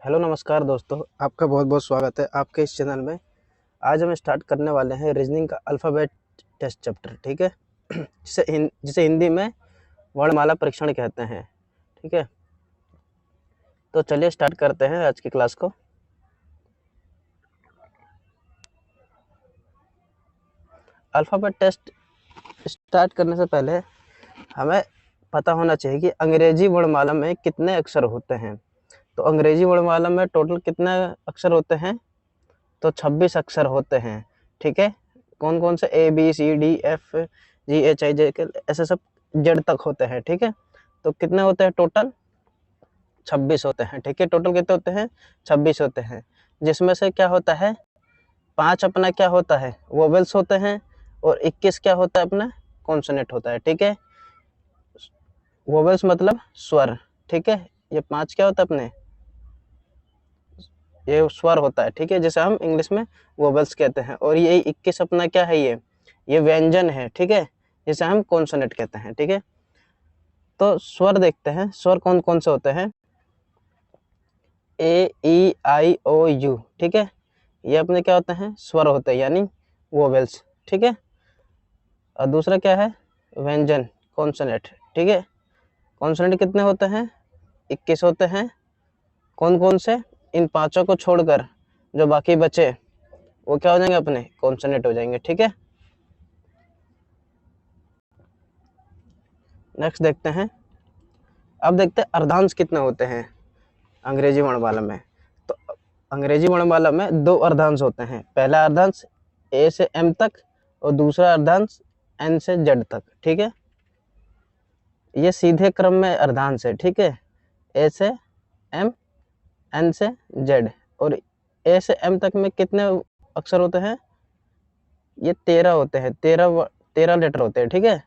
Hello नमस्कार दोस्तों, आपका बहुत बहुत स्वागत है आपके इस चैनल में। आज हम स्टार्ट करने वाले हैं रीजनिंग का अल्फ़ाबेट टेस्ट चैप्टर, ठीक है। जिसे हिंदी में वर्णमाला परीक्षण कहते हैं, ठीक है। तो चलिए स्टार्ट करते हैं आज की क्लास को। अल्फ़ाबेट टेस्ट स्टार्ट करने से पहले हमें पता होना चाहिए कि अंग्रेजी वर्णमाला में कितने अक्षर होते हैं। तो अंग्रेजी वर्णमाला में टोटल कितने अक्षर होते हैं? तो 26 अक्षर होते हैं, ठीक है। कौन कौन से? ABCDFGHIJ ऐसे सब जेड तक होते हैं, ठीक है। तो कितने होते हैं टोटल? 26 होते हैं, ठीक है। टोटल कितने होते हैं? 26 होते हैं, जिसमें से क्या होता है, 5 अपना क्या होता है, वोवेल्स होते हैं, और 21 क्या होता है अपना, कॉन्सोनेंट होता है, ठीक है। वोवेल्स मतलब स्वर, ठीक है। ये 5 क्या होता है अपने, ये स्वर होता है, ठीक है, जिसे हम इंग्लिश में वोवेल्स कहते हैं। और ये 21 अपना क्या है, ये व्यंजन है, ठीक है, जिसे हम कॉन्सोनेंट कहते हैं, ठीक है। तो स्वर देखते हैं, स्वर कौन कौन से होते हैं। A E I O U, ठीक है, ये अपने क्या होते हैं, स्वर होते हैं, यानी वोवेल्स, ठीक है। और दूसरा क्या है, व्यंजन, कॉन्सोनेंट, ठीक है। कॉन्सोनेंट कितने होते हैं? 21 होते हैं। कौन कौन से? इन पांचों को छोड़कर जो बाकी बचे वो क्या हो जाएंगे अपने, कॉन्सोनेंट हो जाएंगे, ठीक है। नेक्स्ट देखते हैं। अब देखते हैं अर्धांश कितने होते हैं अंग्रेजी वर्णमाला में। तो अंग्रेजी वर्णमाला में 2 अर्धांश होते हैं। पहला अर्धांश A से M तक और दूसरा अर्धांश N से Z तक, ठीक है। ये सीधे क्रम में अर्धांश है, ठीक है। A से M, N से Z, और A से M तक में कितने अक्षर होते हैं? ये 13 होते हैं, 13 लेटर होते हैं, ठीक है।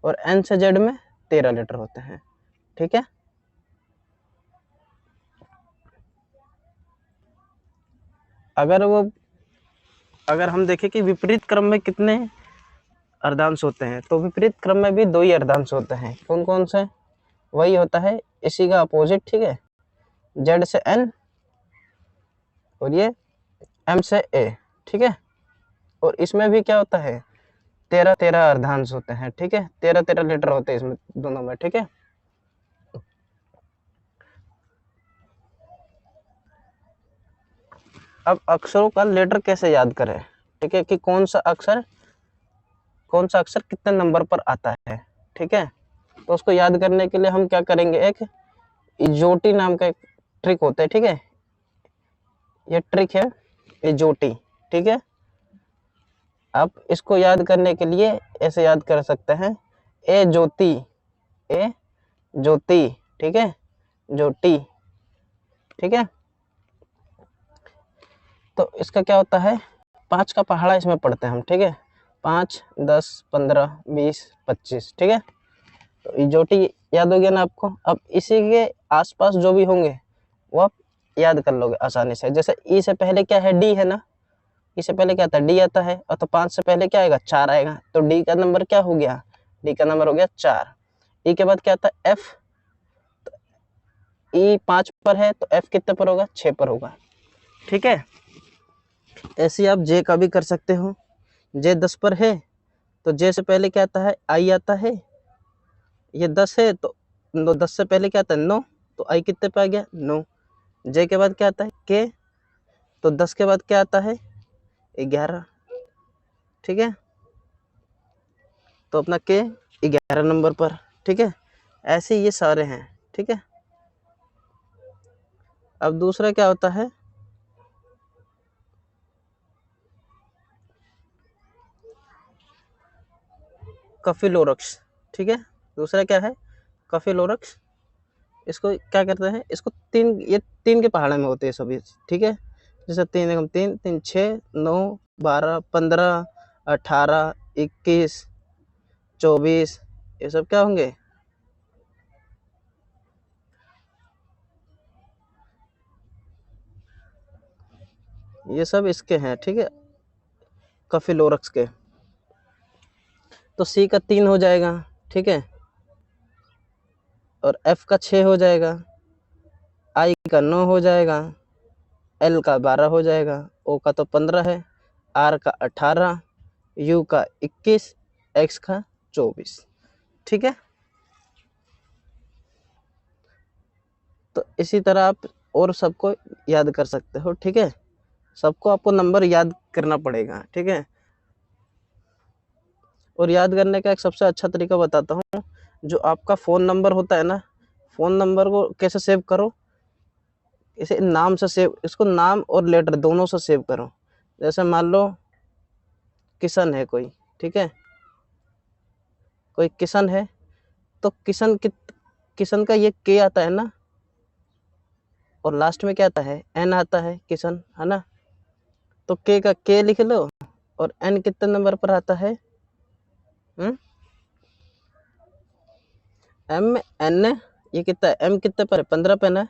और N से Z में 13 लेटर होते हैं, ठीक है। अगर हम देखें कि विपरीत क्रम में कितने अर्धांश होते हैं, तो विपरीत क्रम में भी 2 ही अर्धांश होते हैं। कौन कौन से? वही होता है इसी का अपोजिट, ठीक है, Z से N और ये M से A, ठीक है। और इसमें भी क्या होता है, 13 अर्धांश होते हैं, ठीक है। 13 लेटर होते हैं इसमें दोनों में, ठीक है। अब अक्षरों का लेटर कैसे याद करें, ठीक है, कि कौन सा अक्षर कितने नंबर पर आता है, ठीक है। तो उसको याद करने के लिए हम क्या करेंगे, एक इजोटी नाम का एक ट्रिक होता है, ठीक है। ये ट्रिक है इजोटी, ठीक है। आप इसको याद करने के लिए ऐसे याद कर सकते हैं, ए ज्योति, ठीक है, ज्योति, ठीक है। तो इसका क्या होता है, 5 का पहाड़ा इसमें पढ़ते हैं हम, ठीक है। 5, 10, 15, 20, 25, ठीक है। तो इजोटी याद हो गया ना आपको। अब इसी के आसपास जो भी होंगे वो आप याद कर लोगे आसानी से। जैसे ई से पहले क्या है, डी है ना। ई से पहले क्या आता है, डी आता है। और तो 5 से पहले क्या आएगा, 4 आएगा। तो डी का नंबर क्या हो गया, डी का नंबर हो गया 4। ई के बाद क्या आता है, एफ। ई 5 पर है तो एफ कितने पर होगा, 6 पर होगा, ठीक है। ऐसे आप जे का भी कर सकते हो। जे 10 पर है तो जे से पहले क्या आता है, आई आता है। ये 10 है तो 10 से पहले क्या आता है, 9, तो आई कितने पे आ गया, 9। जे के बाद क्या आता है, के, तो 10 के बाद क्या आता है, 11, ठीक है। तो अपना के 11 नंबर पर, ठीक है। ऐसे ये सारे हैं, ठीक है। अब दूसरा क्या होता है, कफिलोरक्स, ठीक है। दूसरा क्या है, कफिलोरक्स। इसको क्या करते हैं, इसको ये 3 के पहाड़े में होते हैं सभी, ठीक है। जैसे 3 एकम 3, 3 6, 9, 12, 15, 18, 21, 24, ये सब क्या होंगे, ये सब इसके हैं, ठीक है, कफिलोरक्स के। तो सी का 3 हो जाएगा, ठीक है, और एफ का 6 हो जाएगा, आई का 9 हो जाएगा, एल का 12 हो जाएगा, ओ का तो 15 है, आर का 18, यू का 21, एक्स का 24। ठीक है, तो इसी तरह आप और सबको याद कर सकते हो। ठीक है, सबको आपको नंबर याद करना पड़ेगा। ठीक है, और याद करने का एक सबसे अच्छा तरीका बताता हूँ। जो आपका फ़ोन नंबर होता है ना, फ़ोन नंबर को कैसे सेव करो, इसे नाम से सेव, इसको नाम और लेटर दोनों से सेव करो। जैसे मान लो किशन है कोई, ठीक है, कोई किशन है, तो किशन का ये के आता है ना, और लास्ट में क्या आता है, एन आता है, किशन, है ना। तो के का के लिख लो, और एन कितने नंबर पर आता है, एम एन, ये कितना है, एम कितने पर है, 15 पे ना,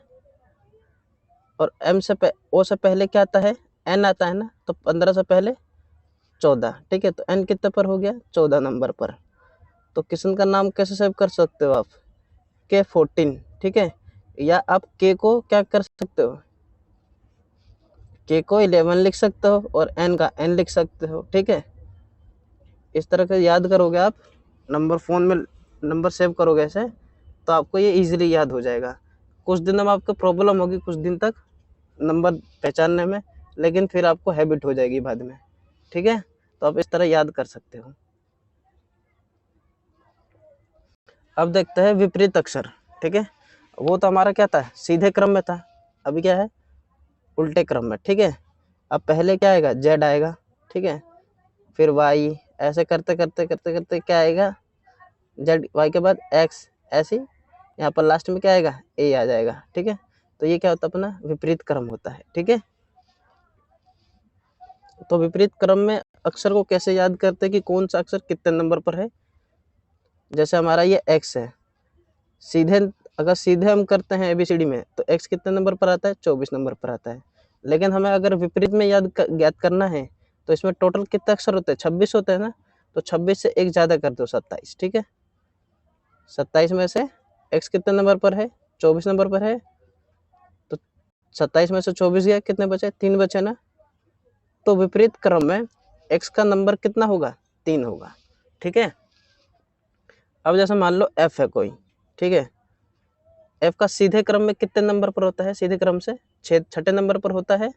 और एम से ओ से पहले क्या आता है, एन आता है ना, तो 15 से पहले 14। ठीक है, तो एन कितने पर हो गया, 14 नंबर पर। तो किशन का नाम कैसे सेव कर सकते हो आप, के 14। ठीक है, या आप के को क्या कर सकते हो, के को 11 लिख सकते हो, और एन का एन लिख सकते हो। ठीक है, इस तरह से याद करोगे आप, नंबर फ़ोन में नंबर सेव करोगे ऐसे, तो आपको ये इजीली याद हो जाएगा। कुछ दिनों में आपको प्रॉब्लम होगी, कुछ दिन तक नंबर पहचानने में, लेकिन फिर आपको हैबिट हो जाएगी बाद में। ठीक है, तो आप इस तरह याद कर सकते हो। अब देखते हैं विपरीत अक्षर। ठीक है, वो तो हमारा क्या था, सीधे क्रम में था, अभी क्या है, उल्टे क्रम में। ठीक है, अब पहले क्या आएगा, जेड आएगा। ठीक है, फिर वाई, ऐसे करते करते करते करते क्या आएगा, जेड, वाई के बाद एक्स, ऐसे यहाँ पर लास्ट में क्या आएगा, ए आ जाएगा। ठीक है, तो ये क्या होता है, अपना विपरीत क्रम होता है। ठीक है, तो विपरीत क्रम में अक्षर को कैसे याद करते हैं कि कौन सा अक्षर कितने नंबर पर है। जैसे हमारा ये एक्स है, सीधे, अगर सीधे हम करते हैं एबीसीडी में, तो एक्स कितने नंबर पर आता है, 24 नंबर पर आता है। लेकिन हमें अगर विपरीत में याद करना है, तो इसमें टोटल कितने अक्षर होते हैं, 26 होते हैं ना, तो 26 से एक ज़्यादा कर दो, 27। ठीक है, 27 में से एक्स कितने नंबर पर है, 24 नंबर पर है, तो 27 में से 24 गया, कितने बचे, 3 बचे ना। तो विपरीत क्रम में एक्स का नंबर कितना होगा, 3 होगा। ठीक है, अब जैसे मान लो एफ है कोई, ठीक है, एफ का सीधे क्रम में कितने नंबर पर होता है, सीधे क्रम से छठे नंबर पर होता है।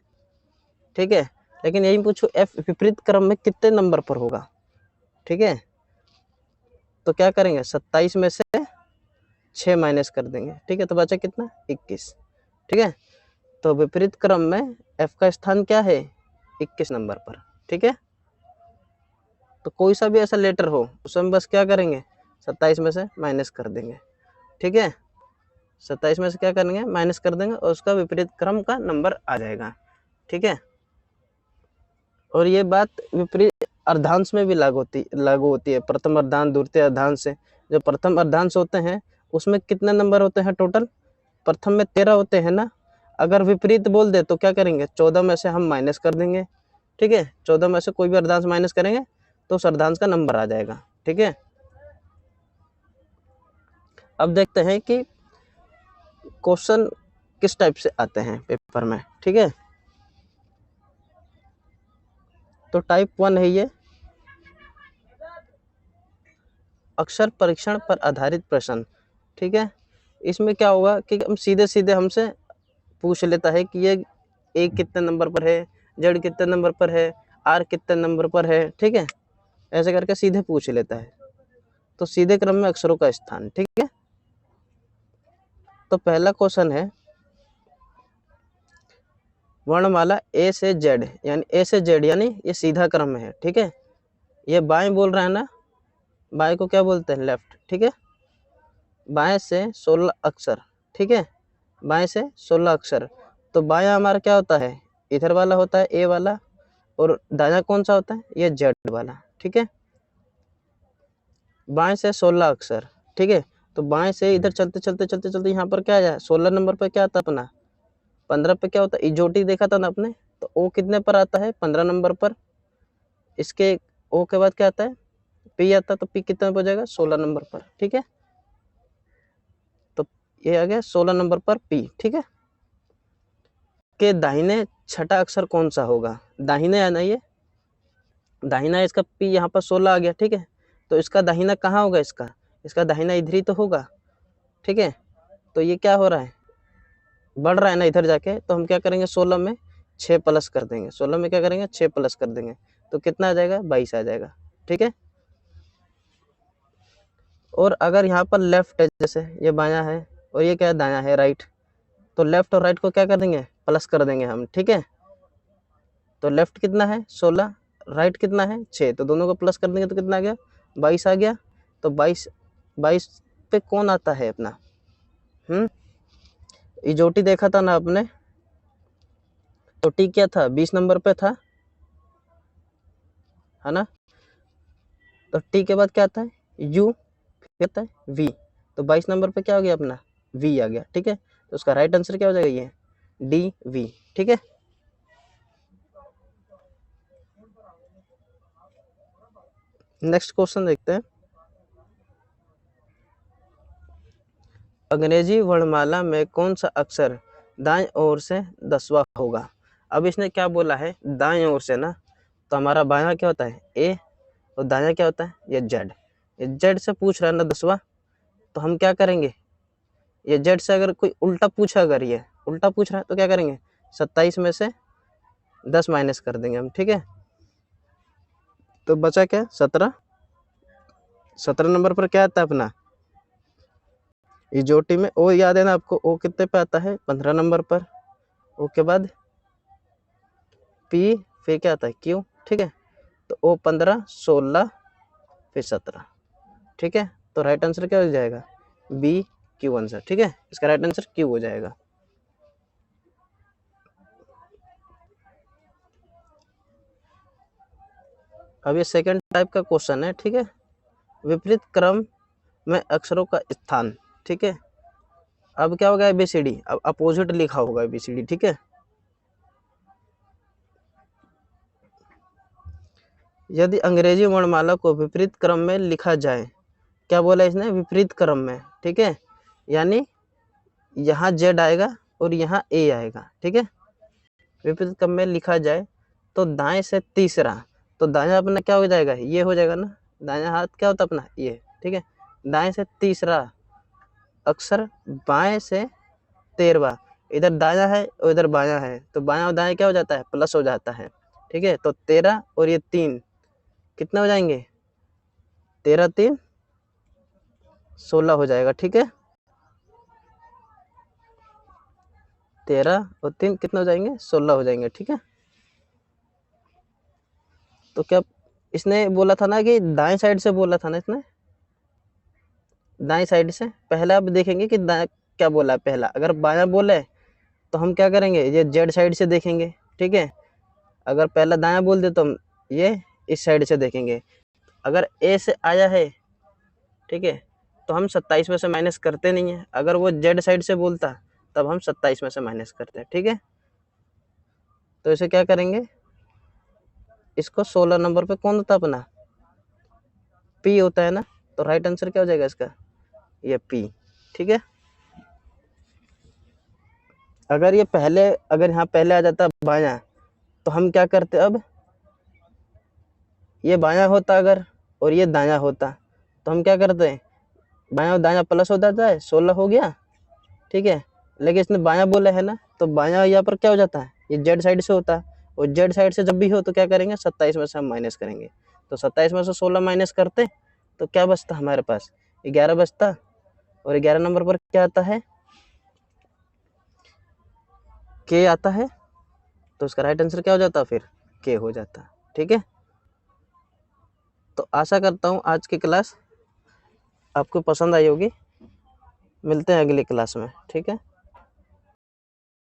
ठीक है, लेकिन यही पूछो एफ विपरीत क्रम में कितने नंबर पर होगा। ठीक है, तो क्या करेंगे, 27 में से 6 माइनस कर देंगे। ठीक है, तो बचा कितना, 21। ठीक है, तो विपरीत क्रम में एफ का स्थान क्या है, 21 नंबर पर। ठीक है, तो कोई सा भी ऐसा लेटर हो, उसमें बस क्या करेंगे, 27 में से माइनस कर देंगे। ठीक है, 27 में से क्या करेंगे, माइनस कर देंगे, और उसका विपरीत क्रम का नंबर आ जाएगा। ठीक है, और ये बात विपरीत अर्धांश में भी लागू होती है। प्रथम अर्धांश, द्वितीय अर्धांश से, जो प्रथम अर्धांश होते हैं उसमें कितने नंबर होते हैं टोटल, प्रथम में 13 होते हैं ना। अगर विपरीत बोल दे तो क्या करेंगे, 14 में से हम माइनस कर देंगे। ठीक है, 14 में से कोई भी अर्धांश माइनस करेंगे तो उस अर्धांश का नंबर आ जाएगा। ठीक है, अब देखते हैं कि क्वेश्चन किस टाइप से आते हैं पेपर में। ठीक है, तो टाइप 1 है ये, अक्षर परीक्षण पर आधारित प्रश्न। ठीक है, इसमें क्या होगा कि हम सीधे सीधे हमसे पूछ लेता है कि ये ए कितने नंबर पर है, जेड कितने नंबर पर है, आर कितने नंबर पर है। ठीक है, ऐसे करके सीधे पूछ लेता है। तो सीधे क्रम में अक्षरों का स्थान। ठीक है, तो पहला क्वेश्चन है, वर्णमाला ए से जेड, यानी ए से जेड, यानी ये सीधा क्रम में है। ठीक है, ये बाएं बोल रहा है ना, बाएं को क्या बोलते हैं, लेफ्ट। ठीक है, बाएं से 16 अक्षर। ठीक है, बाएं से 16 अक्षर, तो बायां हमारा क्या होता है, इधर वाला होता है ए वाला, और दायां कौन सा होता है, ये जेड वाला। ठीक है, बाएं से 16 अक्षर। ठीक है, तो बाएं से इधर चलते चलते चलते चलते यहाँ पर क्या आ जाए, 16 नंबर पर क्या आता है अपना, 15 पे क्या होता है, इजोटी देखा था ना आपने, तो ओ कितने पर आता है, 15 नंबर पर। इसके ओ के बाद क्या आता है, पी आता है, तो पी कितने पर हो जाएगा, 16 नंबर पर। ठीक है, तो ये आ गया 16 नंबर पर पी। ठीक है, के दाहिने छठा अक्षर कौन सा होगा? दाहिने है ना, ये दाहिना है इसका P, यहाँ पर 16 आ गया, ठीक है। तो इसका दाहिना कहाँ होगा? इसका दाहिना इधर ही तो होगा, ठीक है। तो ये क्या हो रहा है, बढ़ रहा है ना इधर जाके, तो हम क्या करेंगे 16 में 6 प्लस कर देंगे, 16 में क्या करेंगे 6 प्लस कर देंगे, तो कितना आ जाएगा 22 आ जाएगा, ठीक है। और अगर यहाँ पर लेफ्ट है, जैसे ये बायां है और ये क्या है दायां है राइट, तो लेफ्ट और राइट को क्या कर देंगे प्लस कर देंगे हम, ठीक है। तो लेफ्ट कितना है 16, राइट कितना है 6, तो दोनों को प्लस कर देंगे तो कितना आ गया 22 आ गया। तो 22 पे कौन आता है अपना, इजोटी देखा था ना आपने, तो टी क्या था 20 नंबर पे था, है ना। तो टी के बाद क्या आता है यू, फिर आता है वी, तो 22 नंबर पे क्या हो गया अपना वी आ गया, ठीक है। तो उसका राइट आंसर क्या हो जाएगा ये डी वी, ठीक है। नेक्स्ट क्वेश्चन देखते हैं। अंग्रेजी वर्णमाला में कौन सा अक्षर दाएं ओर से 10वां होगा? अब इसने क्या बोला है दाएं ओर से ना, तो हमारा बायां क्या होता है ए और दायां क्या होता है ये जेड, ये जेड से पूछ रहा है ना 10वां, तो हम क्या करेंगे, ये जेड से अगर कोई उल्टा पूछा, अगर ये उल्टा पूछ रहा है तो क्या करेंगे 27 में से 10 माइनस कर देंगे हम, ठीक है। तो बचा क्या 17, 17 नंबर पर क्या आता है अपना इजोटी में ओ, याद है ना आपको, ओ कितने पे आता है 15 नंबर पर, ओ के बाद पी, फिर क्या आता है क्यू, ठीक है। तो ओ 15 16 फिर 17, ठीक है। तो राइट आंसर क्या हो जाएगा बी क्यू आंसर, ठीक है। इसका राइट आंसर क्यू हो जाएगा। अब ये सेकंड टाइप का क्वेश्चन है, ठीक है। विपरीत क्रम में अक्षरों का स्थान, ठीक है। अब क्या होगा ABCD, अब अपोजिट लिखा होगा ABCD, ठीक है। यदि अंग्रेजी वर्णमाला को विपरीत क्रम में लिखा जाए, क्या बोला इसने विपरीत क्रम में, ठीक है, यानी यहाँ Z आएगा और यहाँ A आएगा, ठीक है। विपरीत क्रम में लिखा जाए तो दाएं से तीसरा, तो दायां अपना क्या हो जाएगा ये हो जाएगा ना, दायां हाथ क्या होता है अपना ये, ठीक है। दाएं से तीसरा अक्षर बाएं से 13वां, इधर दायां है और इधर बायां है, तो बायां और दायां क्या हो जाता है प्लस हो जाता है, ठीक है। तो 13 और ये 3 कितना हो जाएंगे 13 3 16 हो जाएगा, ठीक है। 13 और 3 कितना हो जाएंगे 16 हो जाएंगे, ठीक है। तो क्या इसने बोला था ना कि दाएं साइड से बोला था ना इसने, दाएं साइड से पहला अब देखेंगे कि दाएं क्या बोला है पहला, अगर बायां बोले तो हम क्या करेंगे ये जेड साइड से देखेंगे, ठीक है। अगर पहला दायां बोल दे तो हम ये इस साइड से देखेंगे। अगर ए से आया है, ठीक है, तो हम 27 में से माइनस करते नहीं है, अगर वो जेड साइड से बोलता तब हम 27 में से माइनस करते हैं, ठीक है। तो इसे क्या करेंगे, इसको 16 नंबर पे कौन होता अपना पी होता है ना, तो राइट आंसर क्या हो जाएगा इसका ये पी, ठीक है। अगर ये पहले, अगर यहाँ पहले आ जाता बायां, तो हम क्या करते अब, ये बायां होता अगर और ये दायां होता, तो हम क्या करते हैं बायां और दायां प्लस हो जाता है 16 हो गया, ठीक है। लेकिन इसने बायां बोला है ना, तो बायां यहाँ पर क्या हो जाता है ये जेड साइड से होता है, और जेड साइड से जब भी हो तो क्या करेंगे 27 में से हम माइनस करेंगे, तो 27 में से 16 माइनस करते तो क्या बचता हमारे पास 11 बचता, और 11 नंबर पर क्या आता है के आता है, तो उसका राइट आंसर क्या हो जाता फिर के हो जाता, ठीक है। तो आशा करता हूँ आज की क्लास आपको पसंद आई होगी, मिलते हैं अगली क्लास में, ठीक है।